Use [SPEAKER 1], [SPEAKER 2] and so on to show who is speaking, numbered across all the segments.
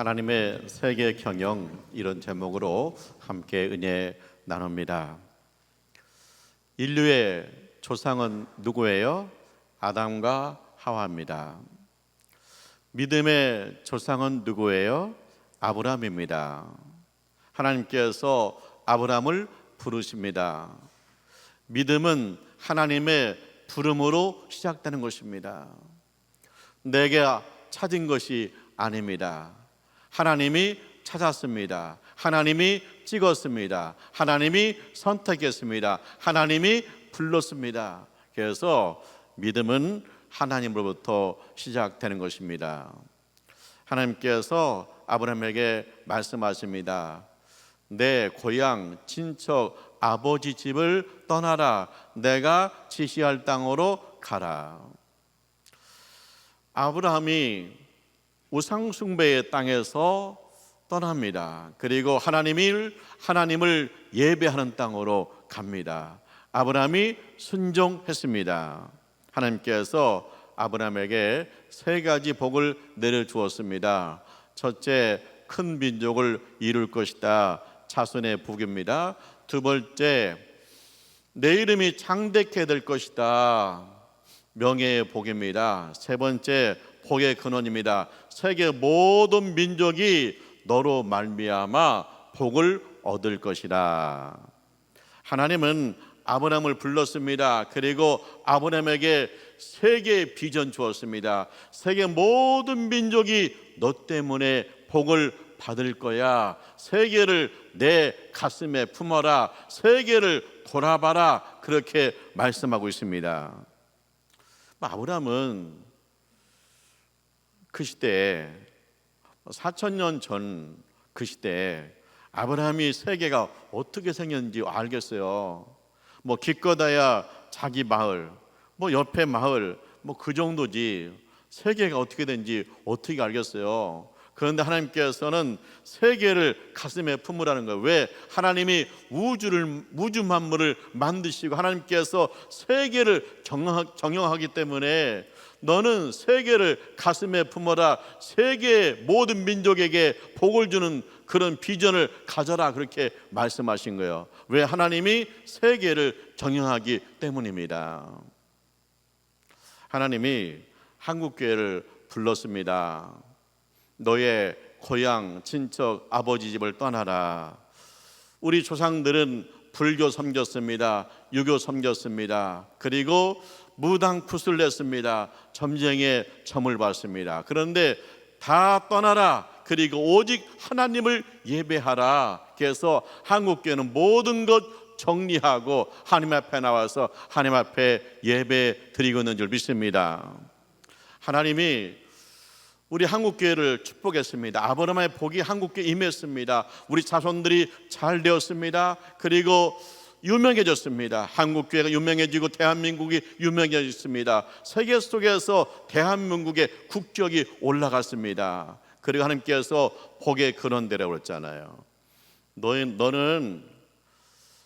[SPEAKER 1] 하나님의 세계 경영, 이런 제목으로 함께 은혜 나눕니다. 인류의 조상은 누구예요? 아담과 하와입니다. 믿음의 조상은 누구예요? 아브라함입니다. 하나님께서 아브라함을 부르십니다. 믿음은 하나님의 부름으로 시작되는 것입니다. 내가 찾은 것이 아닙니다. 하나님이 찾았습니다. 하나님이 찍었습니다. 하나님이 선택했습니다. 하나님이 불렀습니다. 그래서 믿음은 하나님으로부터 시작되는 것입니다. 하나님께서 아브라함에게 말씀하십니다. 내 고향, 친척, 아버지 집을 떠나라. 내가 지시할 땅으로 가라. 아브라함이 우상숭배의 땅에서 떠납니다. 그리고 하나님을 예배하는 땅으로 갑니다. 아브라함이 순종했습니다. 하나님께서 아브라함에게 세 가지 복을 내려주었습니다. 첫째, 큰 민족을 이룰 것이다. 자손의 복입니다. 두 번째, 내 이름이 창대케 될 것이다. 명예의 복입니다. 세 번째, 복의 근원입니다. 세계 모든 민족이 너로 말미암아 복을 얻을 것이라. 하나님은 아브라함을 불렀습니다. 그리고 아브라함에게 세계의 비전 주었습니다. 세계 모든 민족이 너 때문에 복을 받을 거야. 세계를 내 가슴에 품어라. 세계를 돌아봐라. 그렇게 말씀하고 있습니다. 아브라함은 그 시대에 4,000년 전 그 시대에 아브라함이 세계가 어떻게 생겼는지 알겠어요. 기껏해야 자기 마을, 옆에 마을, 그 정도지 세계가 어떻게 된지 어떻게 알겠어요. 그런데 하나님께서는 세계를 가슴에 품으라는 거예요. 왜? 하나님이 우주 만물을 만드시고 하나님께서 세계를 경영하기 때문에 너는 세계를 가슴에 품어라. 세계의 모든 민족에게 복을 주는 그런 비전을 가져라. 그렇게 말씀하신 거예요. 왜? 하나님이 세계를 경영하기 때문입니다. 하나님이 한국교회를 불렀습니다. 너의 고향, 친척, 아버지 집을 떠나라. 우리 조상들은 불교 섬겼습니다. 유교 섬겼습니다. 그리고 무당 굿을 냈습니다. 점쟁이의 점을 봤습니다. 그런데 다 떠나라. 그리고 오직 하나님을 예배하라. 그래서 한국교회는 모든 것 정리하고 하나님 앞에 나와서 하나님 앞에 예배 드리고 있는 줄 믿습니다. 하나님이 우리 한국교회를 축복했습니다. 아브라함의 복이 한국교회에 임했습니다. 우리 자손들이 잘 되었습니다. 그리고 유명해졌습니다. 한국교회가 유명해지고 대한민국이 유명해졌습니다. 세계 속에서 대한민국의 국적이 올라갔습니다. 그리고 하나님께서 복의 근원되라고 그랬잖아요. 너는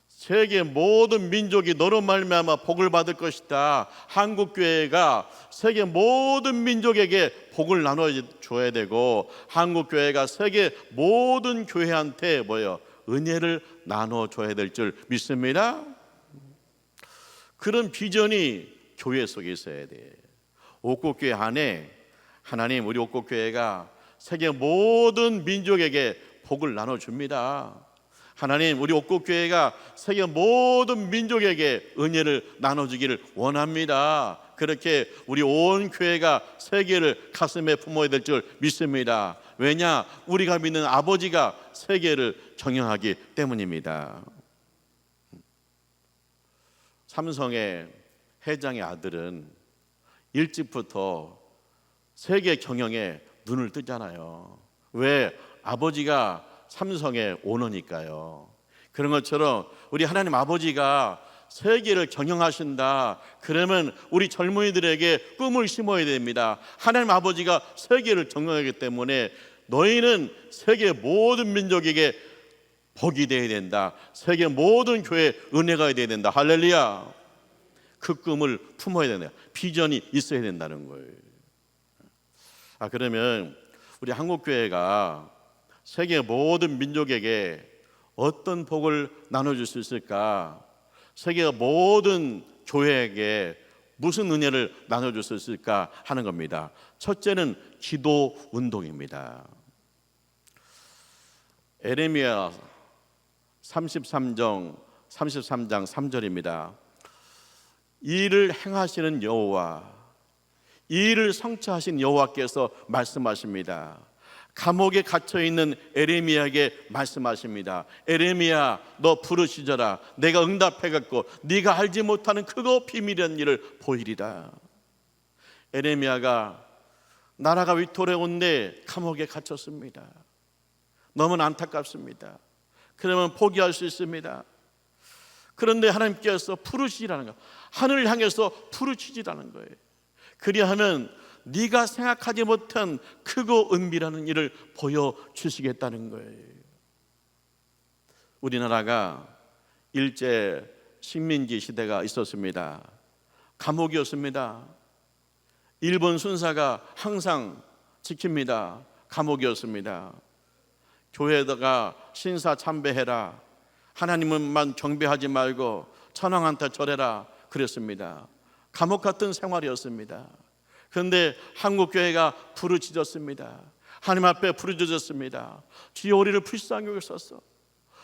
[SPEAKER 1] 세계 모든 민족이 너로 말미암아 복을 받을 것이다. 한국교회가 세계 모든 민족에게 복을 나눠줘야 되고 한국교회가 세계 모든 교회한테 은혜를 나눠줘야 될 줄 믿습니다. 그런 비전이 교회 속에 있어야 돼. 옥국교회 안에 하나님 우리 옥국교회가 세계 모든 민족에게 복을 나눠줍니다. 하나님 우리 옥국교회가 세계 모든 민족에게 은혜를 나눠주기를 원합니다. 그렇게 우리 온 교회가 세계를 가슴에 품어야 될 줄 믿습니다. 왜냐? 우리가 믿는 아버지가 세계를 경영하기 때문입니다. 삼성의 회장의 아들은 일찍부터 세계 경영에 눈을 뜨잖아요. 왜? 아버지가 삼성의 오너니까요. 그런 것처럼 우리 하나님 아버지가 세계를 경영하신다. 그러면 우리 젊은이들에게 꿈을 심어야 됩니다. 하나님 아버지가 세계를 경영하기 때문에 너희는 세계 모든 민족에게 복이 되어야 된다. 세계 모든 교회에 은혜가 되어야 된다. 할렐루야. 그 꿈을 품어야 된다. 비전이 있어야 된다는 거예요. 그러면 우리 한국교회가 세계 모든 민족에게 어떤 복을 나눠줄 수 있을까? 세계 모든 교회에게 무슨 은혜를 나눠줄 수 있을까 하는 겁니다. 첫째는 기도 운동입니다. 에레미야 33장 3절입니다. 이 일을 행하시는 여호와, 이 일을 성취하신 여호와께서 말씀하십니다. 감옥에 갇혀있는 에레미야에게 말씀하십니다. 에레미야, 너 부르시더라. 내가 응답해갖고 네가 알지 못하는 크고 비밀한 일을 보이리라. 에레미야가 나라가 위태로운데 감옥에 갇혔습니다. 너무 안타깝습니다. 그러면 포기할 수 있습니다. 그런데 하나님께서 부르시라는 거, 하늘을 향해서 부르시지라는 거예요. 그리하면 네가 생각하지 못한 크고 은밀한 일을 보여주시겠다는 거예요. 우리나라가 일제 식민지 시대가 있었습니다. 감옥이었습니다. 일본 순사가 항상 지킵니다. 감옥이었습니다. 교회에다가 신사 참배해라, 하나님만 경배하지 말고 천황한테 절해라 그랬습니다. 감옥 같은 생활이었습니다. 그런데 한국교회가 부르짖었습니다. 하나님 앞에 부르짖었습니다. 주여, 우리를 불쌍히 여기소서,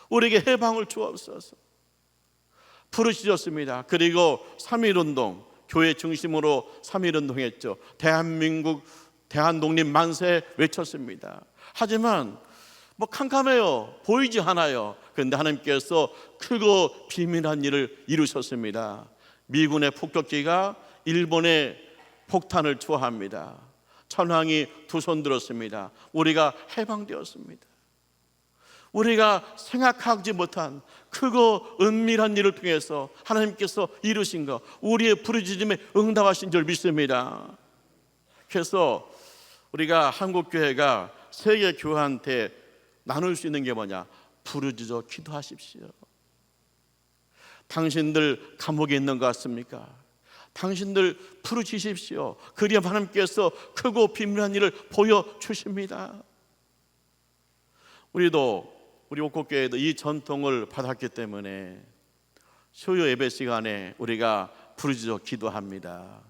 [SPEAKER 1] 우리에게 해방을 주옵소서 부르짖었습니다. 그리고 3.1운동, 교회 중심으로 3.1운동했죠. 대한민국 대한독립 만세 외쳤습니다. 하지만 캄캄해요. 보이지 않아요. 그런데 하나님께서 크고 비밀한 일을 이루셨습니다. 미군의 폭격기가 일본의 폭탄을 투하합니다. 천황이 두 손 들었습니다. 우리가 해방되었습니다. 우리가 생각하지 못한 크고 은밀한 일을 통해서 하나님께서 이루신 것, 우리의 부르짖음에 응답하신 줄 믿습니다. 그래서 우리가 한국교회가 세계 교회한테 나눌 수 있는 게 뭐냐? 부르짖어 기도하십시오. 당신들 감옥에 있는 것 같습니까? 당신들 부르짖으십시오. 그리하면 하나님께서 크고 비밀한 일을 보여주십니다. 우리 옥곡교회도 이 전통을 받았기 때문에 수요 예배 시간에 우리가 부르짖어 기도합니다.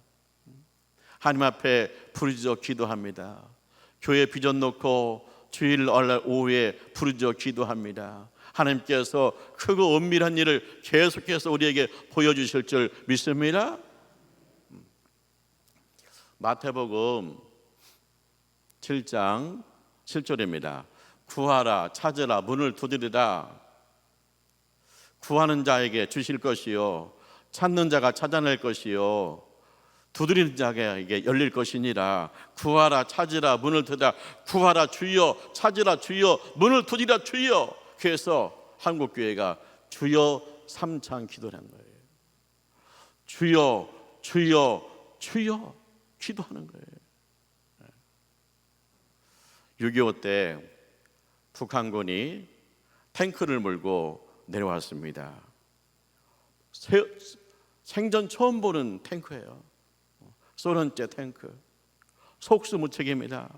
[SPEAKER 1] 하나님 앞에 부르짖어 기도합니다. 교회 비전 놓고 주일 오후에 부르짖어 기도합니다. 하나님께서 크고 은밀한 일을 계속해서 우리에게 보여주실 줄 믿습니다. 마태복음 7장 7절입니다. 구하라, 찾으라, 문을 두드리라. 구하는 자에게 주실 것이요, 찾는 자가 찾아낼 것이요, 두드리는 자에게 열릴 것이니라. 구하라, 찾으라, 문을 두드리라. 구하라 주여, 찾으라 주여, 문을 두드리라 주여. 그래서 한국교회가 주여 삼창 기도를 한 거예요. 주여, 주여, 주여 기도하는 거예요. 6.25 때 북한군이 탱크를 몰고 내려왔습니다. 생전 처음 보는 탱크예요. 소련제 탱크. 속수무책입니다.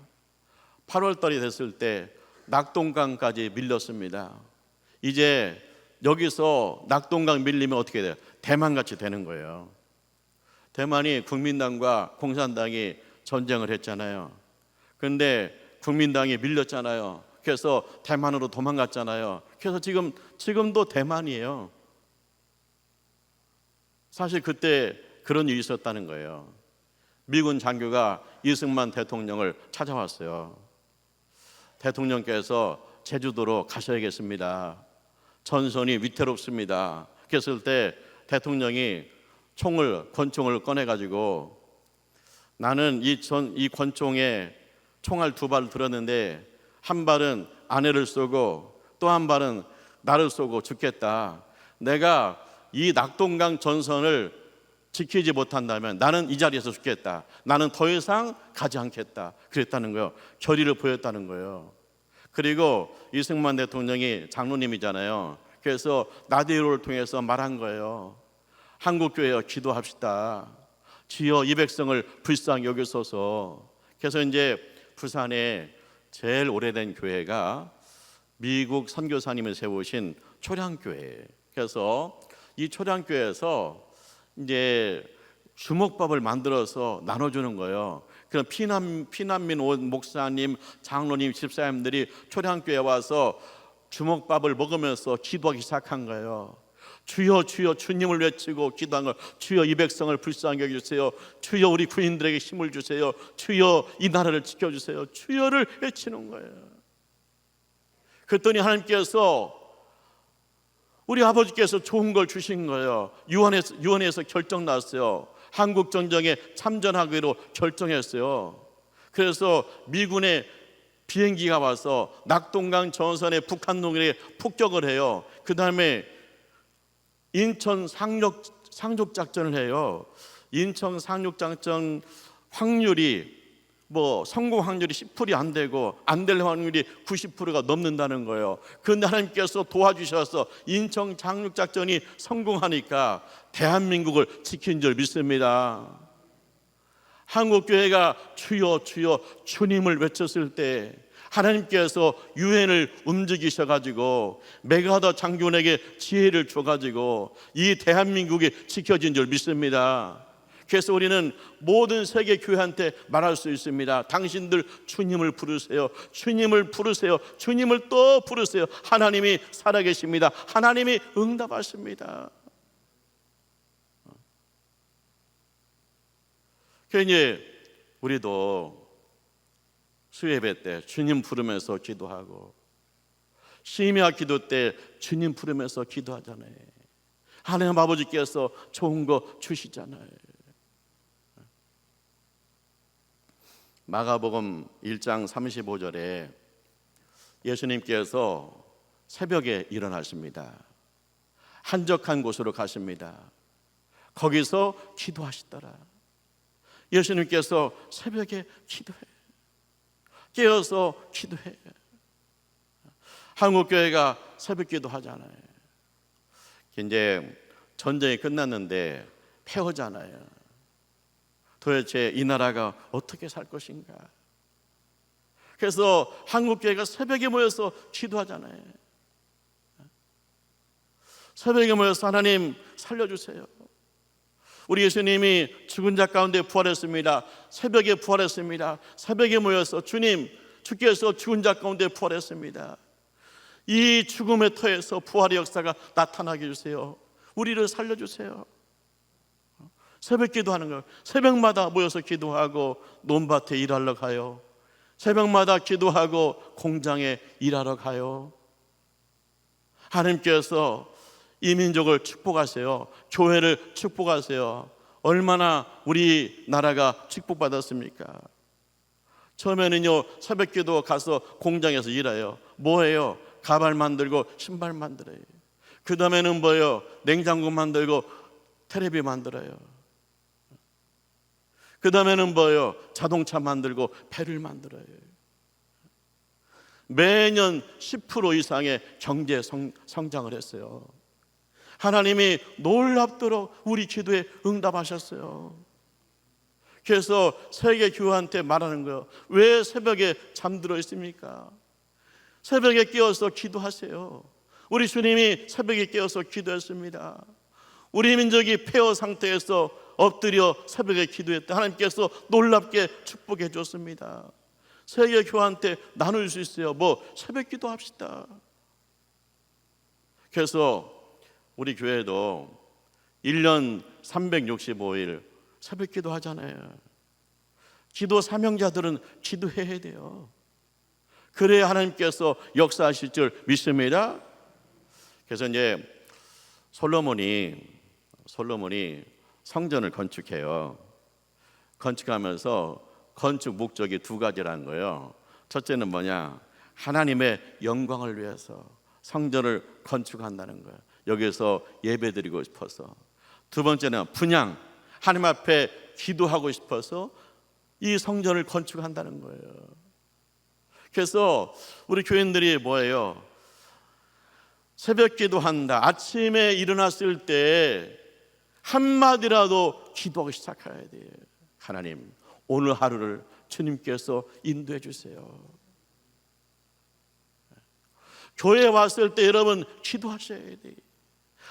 [SPEAKER 1] 8월달이 됐을 때 낙동강까지 밀렸습니다. 이제 여기서 낙동강 밀리면 어떻게 돼요? 대만같이 되는 거예요. 대만이 국민당과 공산당이 전쟁을 했잖아요. 그런데 국민당이 밀렸잖아요. 그래서 대만으로 도망갔잖아요. 그래서 지금도 대만이에요. 사실 그때 그런 일이 있었다는 거예요. 미군 장교가 이승만 대통령을 찾아왔어요. 대통령께서 제주도로 가셔야겠습니다. 전선이 위태롭습니다. 그랬을 때 대통령이 권총을 꺼내가지고, 나는 이 권총에 총알 2발을 들었는데 한 발은 아내를 쏘고 또 한 발은 나를 쏘고 죽겠다. 내가 이 낙동강 전선을 지키지 못한다면 나는 이 자리에서 죽겠다. 나는 더 이상 가지 않겠다. 그랬다는 거예요. 결의를 보였다는 거예요. 그리고 이승만 대통령이 장로님이잖아요. 그래서 라디오를 통해서 말한 거예요. 한국교회여 기도합시다. 주여 이 백성을 불쌍히 여기소서. 그래서 이제 부산에 제일 오래된 교회가 미국 선교사님이 세우신 초량교회. 그래서 이 초량교회에서 이제 주먹밥을 만들어서 나눠주는 거예요. 그럼 피난민 온 목사님, 장로님, 집사님들이 초량교회에 와서 주먹밥을 먹으면서 기도하기 시작한 거예요. 주여 주여 주님을 외치고 기도한 걸, 주여 이 백성을 불쌍하게 해주세요. 주여 우리 군인들에게 힘을 주세요. 주여 이 나라를 지켜주세요. 주여를 외치는 거예요. 그랬더니 하나님께서, 우리 아버지께서 좋은 걸 주신 거예요. 유언에서 결정 났어요. 한국 전쟁에 참전하기로 결정했어요. 그래서 미군의 비행기가 와서 낙동강 전선에 북한 농민에 폭격을 해요. 그 다음에 인천 상륙작전을 해요. 인천 상륙작전 확률이 성공 확률이 10%이 안 되고 안 될 확률이 90%가 넘는다는 거예요. 그런데 하나님께서 도와주셔서 인천 상륙작전이 성공하니까 대한민국을 지킨 줄 믿습니다. 한국교회가 주여 주여 주님을 외쳤을 때 하나님께서 유엔을 움직이셔가지고 메가더 장군에게 지혜를 줘가지고 이 대한민국이 지켜진 줄 믿습니다. 그래서 우리는 모든 세계 교회한테 말할 수 있습니다. 당신들 주님을 부르세요. 주님을 부르세요. 주님을 또 부르세요. 하나님이 살아계십니다. 하나님이 응답하십니다. 그러니 우리도 수예배 때 주님 부르면서 기도하고, 심야 기도 때 주님 부르면서 기도하잖아요. 하나님 아버지께서 좋은 거 주시잖아요. 마가복음 1장 35절에 예수님께서 새벽에 일어나십니다. 한적한 곳으로 가십니다. 거기서 기도하시더라. 예수님께서 새벽에 기도해, 깨어서 기도해. 한국교회가 새벽 기도하잖아요. 이제 전쟁이 끝났는데 패하잖아요. 도대체 이 나라가 어떻게 살 것인가. 그래서 한국교회가 새벽에 모여서 기도하잖아요. 새벽에 모여서 하나님 살려주세요. 우리 예수님이 죽은 자 가운데 부활했습니다. 새벽에 부활했습니다. 새벽에 모여서 주께서 죽은 자 가운데 부활했습니다. 이 죽음의 터에서 부활의 역사가 나타나게 해주세요. 우리를 살려주세요. 새벽 기도하는 거예요. 새벽마다 모여서 기도하고 논밭에 일하러 가요. 새벽마다 기도하고 공장에 일하러 가요. 하나님께서 이 민족을 축복하세요. 교회를 축복하세요. 얼마나 우리 나라가 축복받았습니까? 처음에는요, 새벽 기도 가서 공장에서 일해요. 뭐예요? 가발 만들고 신발 만들어요. 그 다음에는 뭐예요? 냉장고 만들고 테레비 만들어요. 그 다음에는 뭐예요? 자동차 만들고 배를 만들어요. 매년 10% 이상의 경제 성장을 했어요. 하나님이 놀랍도록 우리 기도에 응답하셨어요. 그래서 세계 교회한테 말하는 거예요. 왜 새벽에 잠들어 있습니까? 새벽에 깨어서 기도하세요. 우리 주님이 새벽에 깨어서 기도했습니다. 우리 민족이 폐허 상태에서 엎드려 새벽에 기도했다. 하나님께서 놀랍게 축복해 줬습니다. 세계 교회한테 나눌 수 있어요. 새벽 기도합시다. 그래서 우리 교회도 1년 365일 새벽 기도 하잖아요. 기도 사명자들은 기도해야 돼요. 그래야 하나님께서 역사하실 줄 믿습니다. 그래서 이제 솔로몬이 성전을 건축해요. 건축하면서 건축 목적이 두 가지라는 거예요. 첫째는 뭐냐? 하나님의 영광을 위해서 성전을 건축한다는 거예요. 여기서 예배드리고 싶어서. 두 번째는 분향, 하나님 앞에 기도하고 싶어서 이 성전을 건축한다는 거예요. 그래서 우리 교인들이 뭐예요? 새벽 기도한다. 아침에 일어났을 때 한마디라도 기도하기 시작해야 돼요. 하나님, 오늘 하루를 주님께서 인도해 주세요. 교회에 왔을 때 여러분 기도하셔야 돼요.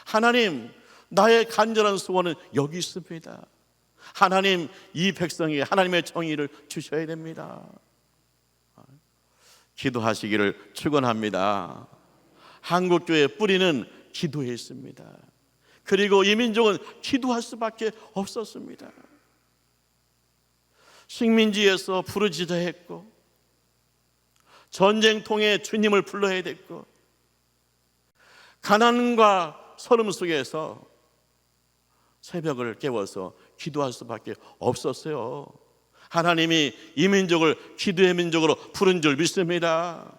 [SPEAKER 1] 하나님, 나의 간절한 소원은 여기 있습니다. 하나님, 이 백성에게 하나님의 정의를 주셔야 됩니다. 기도하시기를 축원합니다. 한국교회의 뿌리는 기도에 있습니다. 그리고 이 민족은 기도할 수밖에 없었습니다. 식민지에서 부르짖어야 했고, 전쟁통에 주님을 불러야 됐고, 가난과 서름 속에서 새벽을 깨워서 기도할 수밖에 없었어요. 하나님이 이 민족을 기도의 민족으로 부른 줄 믿습니다.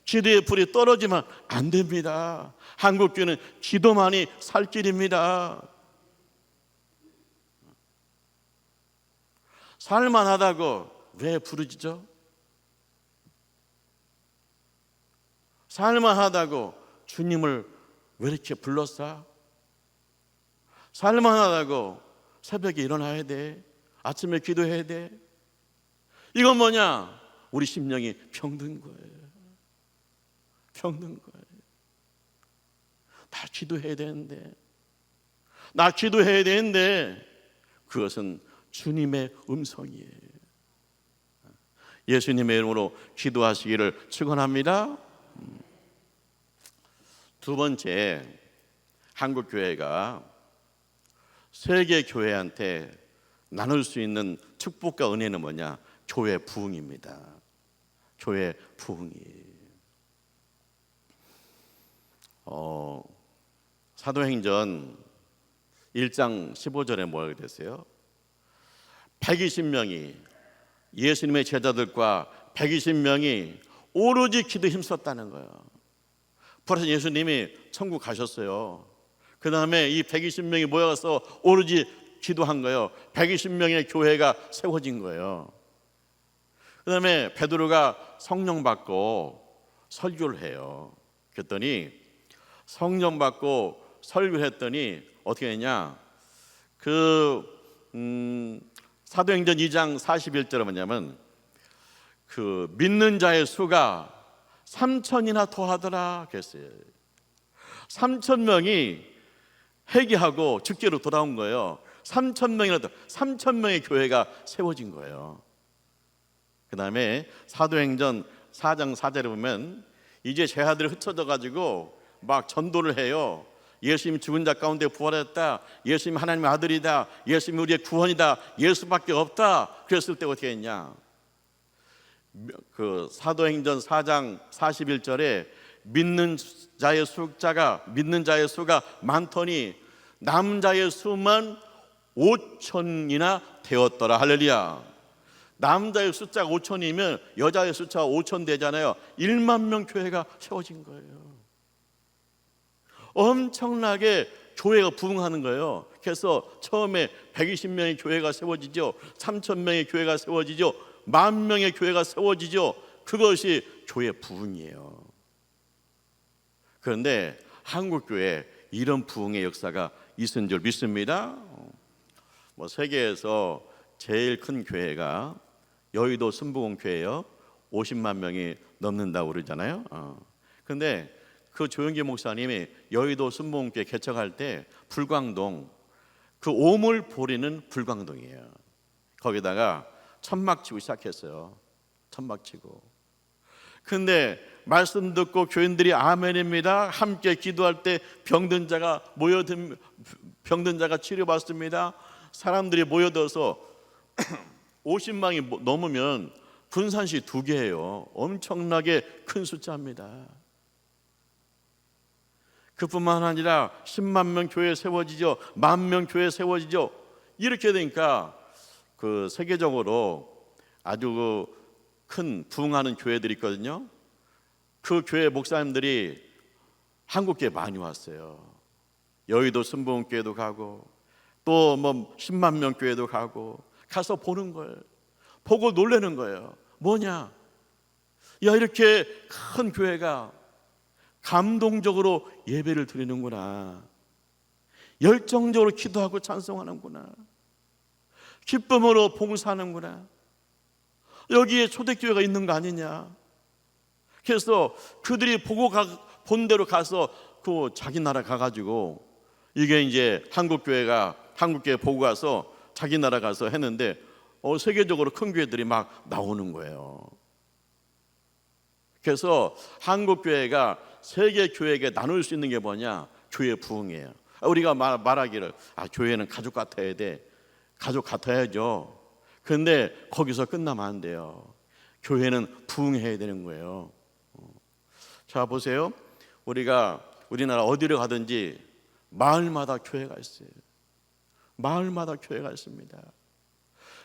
[SPEAKER 1] 기도의 불이 떨어지면 안 됩니다. 한국교회는 기도만이 살 길입니다. 살만하다고 왜 부르짖죠? 살만하다고 주님을 왜 이렇게 불렀어? 살만하다고 새벽에 일어나야 돼. 아침에 기도해야 돼. 이건 뭐냐? 우리 심령이 병든 거예요. 병든 거예요. 나 기도해야 되는데, 나 기도해야 되는데, 그것은 주님의 음성이에요. 예수님의 이름으로 기도하시기를 축원합니다. 두 번째, 한국교회가 세계 교회한테 나눌 수 있는 축복과 은혜는 뭐냐? 교회 부흥입니다. 교회 부흥이. 사도행전 1장 15절에 뭐라고 됐어요? 120명이 예수님의 제자들과 120명이 오로지 기도에 힘썼다는 거예요. 벌써 예수님이 천국 가셨어요. 그 다음에 이 120명이 모여서 오로지 기도한 거예요. 120명의 교회가 세워진 거예요. 그 다음에 베드로가 성령 받고 설교를 해요. 그랬더니 성령 받고 설교를 했더니 어떻게 했냐? 사도행전 2장 41절에 뭐냐면 믿는 자의 수가 3,000이나 더하더라 그랬어요. 3,000명이 회개하고 주께로 돌아온 거예요. 3,000명의 교회가 세워진 거예요. 그 다음에 사도행전 4장 4절에 보면 이제 제자들이 흩어져 가지고 막 전도를 해요. 예수님 죽은 자 가운데 부활했다. 예수님 하나님의 아들이다. 예수님 우리의 구원이다. 예수밖에 없다. 그랬을 때 어떻게 했냐? 사도행전 4장 41절에 믿는 자의 수가 많더니 남자의 수만 5,000이나 되었더라. 할렐루야. 남자의 숫자가 5,000이면 여자의 숫자가 5,000 되잖아요. 1만 명 교회가 세워진 거예요. 엄청나게 교회가 부흥하는 거예요. 그래서 처음에 120명의 교회가 세워지죠. 3,000명의 교회가 세워지죠. 10,000명의 교회가 세워지죠. 그것이 교회 부흥이에요. 그런데 한국교회에 이런 부흥의 역사가 있은 줄 믿습니다. 세계에서 제일 큰 교회가 여의도 순복음교회예요. 50만 명이 넘는다고 그러잖아요. 그런데 그 조영기 목사님이 여의도 순복음교회 개척할 때 불광동, 오물 보리는 불광동이에요. 거기다가 천막 치고 시작했어요. 천막 치고. 근데 말씀 듣고 교인들이 아멘입니다. 함께 기도할 때 병든 자가 치료받습니다. 사람들이 모여들어서 50만이 넘으면 분산시 2개예요. 엄청나게 큰 숫자입니다. 그뿐만 아니라 10만 명 교회 세워지죠. 10,000명 교회 세워지죠. 이렇게 되니까 세계적으로 아주 큰 부흥하는 교회들이 있거든요. 그 교회 목사님들이 한국교회 많이 왔어요. 여의도 순복음교회도 가고 또 10만 명 교회도 가서 보는 거예요. 보고 놀라는 거예요. 뭐냐? 야, 이렇게 큰 교회가 감동적으로 예배를 드리는구나. 열정적으로 기도하고 찬송하는구나. 기쁨으로 봉사하는구나. 여기에 초대교회가 있는 거 아니냐? 그래서 그들이 본 대로 가서 그 자기 나라 가가지고 이게 이제 한국교회 보고 가서 자기 나라 가서 했는데 세계적으로 큰 교회들이 막 나오는 거예요. 그래서 한국교회가 세계 교회에게 나눌 수 있는 게 뭐냐? 교회 부흥이에요. 우리가 말하기를 교회는 가족 같아야 돼. 가족 같아야죠. 그런데 거기서 끝나면 안 돼요. 교회는 부흥해야 되는 거예요. 자, 보세요. 우리나라 어디를 가든지 마을마다 교회가 있어요. 마을마다 교회가 있습니다.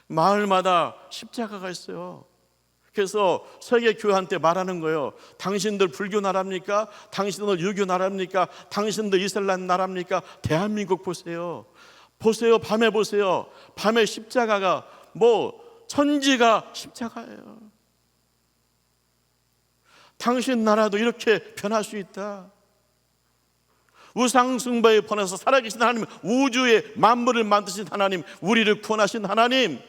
[SPEAKER 1] 마을마다 십자가가 있어요. 그래서 세계 교회한테 말하는 거예요. 당신들 불교 나라입니까? 당신들 유교 나라입니까? 당신들 이슬람 나라입니까? 대한민국 보세요. 밤에 보세요. 밤에 십자가가 천지가 십자가예요. 당신 나라도 이렇게 변할 수 있다. 우상숭배에 번해서 살아계신 하나님, 우주의 만물을 만드신 하나님, 우리를 구원하신 하나님,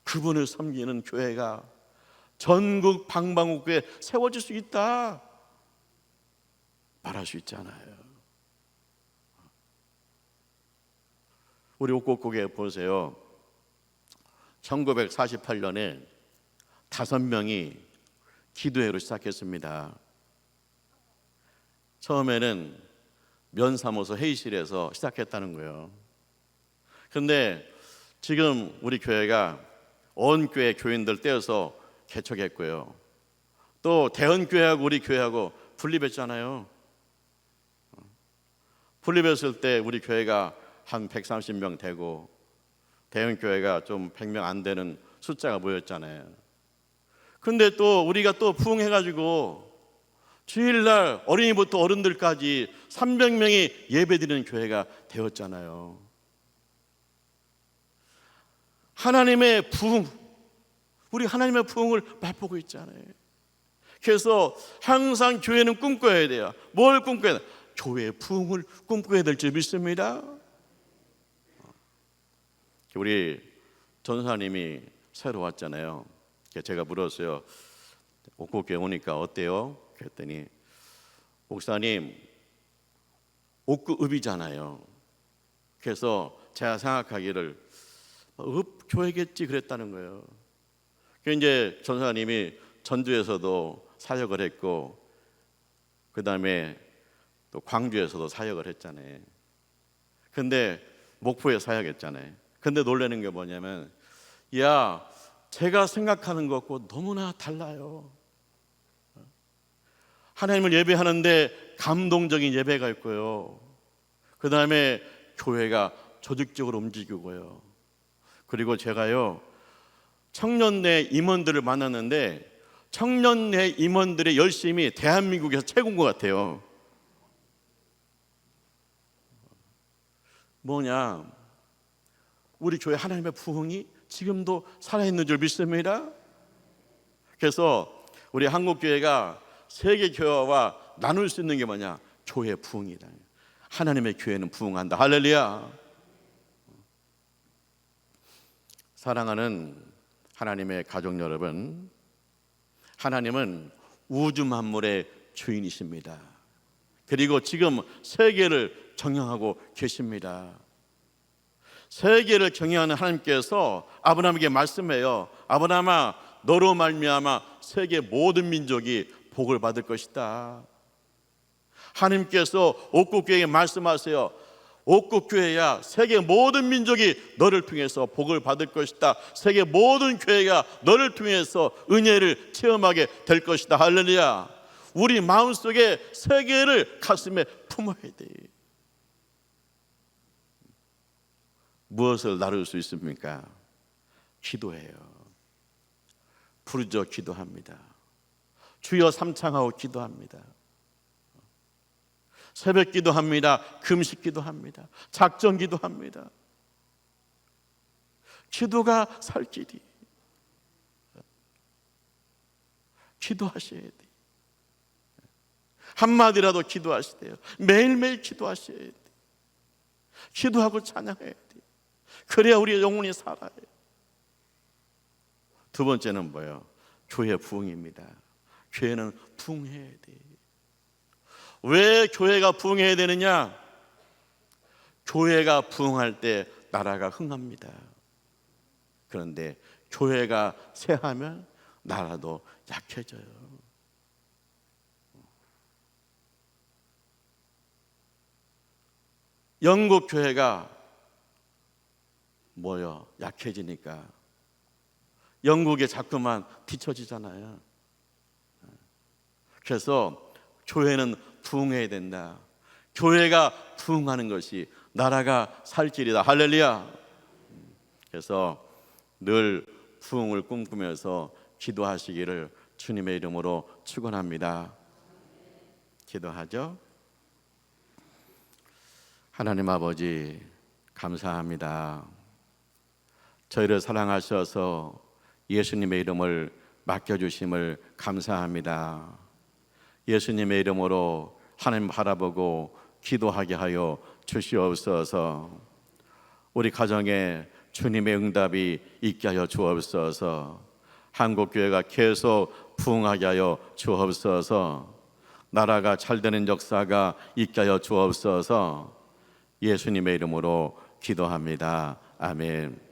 [SPEAKER 1] 그분을 섬기는 교회가 전국 방방곡곡에 세워질 수 있다 말할 수 있잖아요. 우리 옥곡곡에 보세요. 1948년에 5명이 기도회로 시작했습니다. 처음에는 면사무소 회의실에서 시작했다는 거예요. 그런데 지금 우리 교회가 언교회 교인들 떼어서 개척했고요. 또 대언교회하고 우리 교회하고 분립했잖아요. 분립했을 때 우리 교회가 한 130명 되고 대언교회가 좀 100명 안 되는 숫자가 모였잖아요. 근데 또 우리가 또 부흥해가지고 주일날 어린이부터 어른들까지 300명이 예배드리는 교회가 되었잖아요. 하나님의 부흥, 우리 하나님의 부흥을 맛보고 있잖아요. 그래서 항상 교회는 꿈꿔야 돼요. 뭘 꿈꿔야 돼요? 교회의 부흥을 꿈꿔야 될 줄 믿습니다. 우리 전사님이 새로 왔잖아요. 제가 물었어요. 옥곡교회 오니까 어때요? 그랬더니 목사님 옥구읍이잖아요. 그래서 제가 생각하기를 읍교회겠지 그랬다는 거예요. 이제 전사님이 전주에서도 사역을 했고 그 다음에 또 광주에서도 사역을 했잖아요. 근데 목포에 사역했잖아요. 근데 놀라는 게 뭐냐면 제가 생각하는 것과 너무나 달라요. 하나님을 예배하는데 감동적인 예배가 있고요. 그 다음에 교회가 조직적으로 움직이고요. 그리고 제가요 청년내 임원들을 만났는데 청년내 임원들의 열심이 대한민국에서 최고인 것 같아요. 뭐냐? 우리 교회 하나님의 부흥이 지금도 살아있는 줄 믿습니다. 그래서 우리 한국교회가 세계교회와 나눌 수 있는 게 뭐냐? 교회 부흥이다. 하나님의 교회는 부흥한다. 할렐루야. 사랑하는 하나님의 가족 여러분, 하나님은 우주 만물의 주인이십니다. 그리고 지금 세계를 경영하고 계십니다. 세계를 경영하는 하나님께서 아브라함에게 말씀해요. 아브라함아, 너로 말미암아 세계 모든 민족이 복을 받을 것이다. 하나님께서 옥국교회에 말씀하세요. 옥국교회야, 세계 모든 민족이 너를 통해서 복을 받을 것이다. 세계 모든 교회가 너를 통해서 은혜를 체험하게 될 것이다. 할렐루야. 우리 마음속에 세계를 가슴에 품어야 돼. 무엇을 나눌 수 있습니까? 기도해요. 부르짖어 기도합니다. 주여 삼창하고 기도합니다. 새벽 기도합니다. 금식 기도합니다. 작정 기도합니다. 기도가 살 길이. 기도하셔야 돼. 한마디라도 기도하시대요. 매일매일 기도하셔야 돼. 기도하고 찬양해야 돼. 그래야 우리의 영혼이 살아요. 두 번째는 뭐예요? 교회 부흥입니다. 교회는 부흥해야 돼. 왜 교회가 부흥해야 되느냐? 교회가 부흥할 때 나라가 흥합니다. 그런데 교회가 쇠하면 나라도 약해져요. 영국 교회가 뭐요? 약해지니까 영국에 자꾸만 뒤처지잖아요. 그래서 교회는 부흥해야 된다. 교회가 부흥하는 것이 나라가 살 길이다. 할렐루야. 그래서 늘 부흥을 꿈꾸면서 기도하시기를 주님의 이름으로 축원합니다. 기도하죠. 하나님 아버지, 감사합니다. 저희를 사랑하셔서 예수님의 이름을 맡겨주심을 감사합니다. 예수님의 이름으로 하나님 바라보고 기도하게 하여 주시옵소서. 우리 가정에 주님의 응답이 있게 하여 주옵소서. 한국교회가 계속 부흥하게 하여 주옵소서. 나라가 잘되는 역사가 있게 하여 주옵소서. 예수님의 이름으로 기도합니다. 아멘.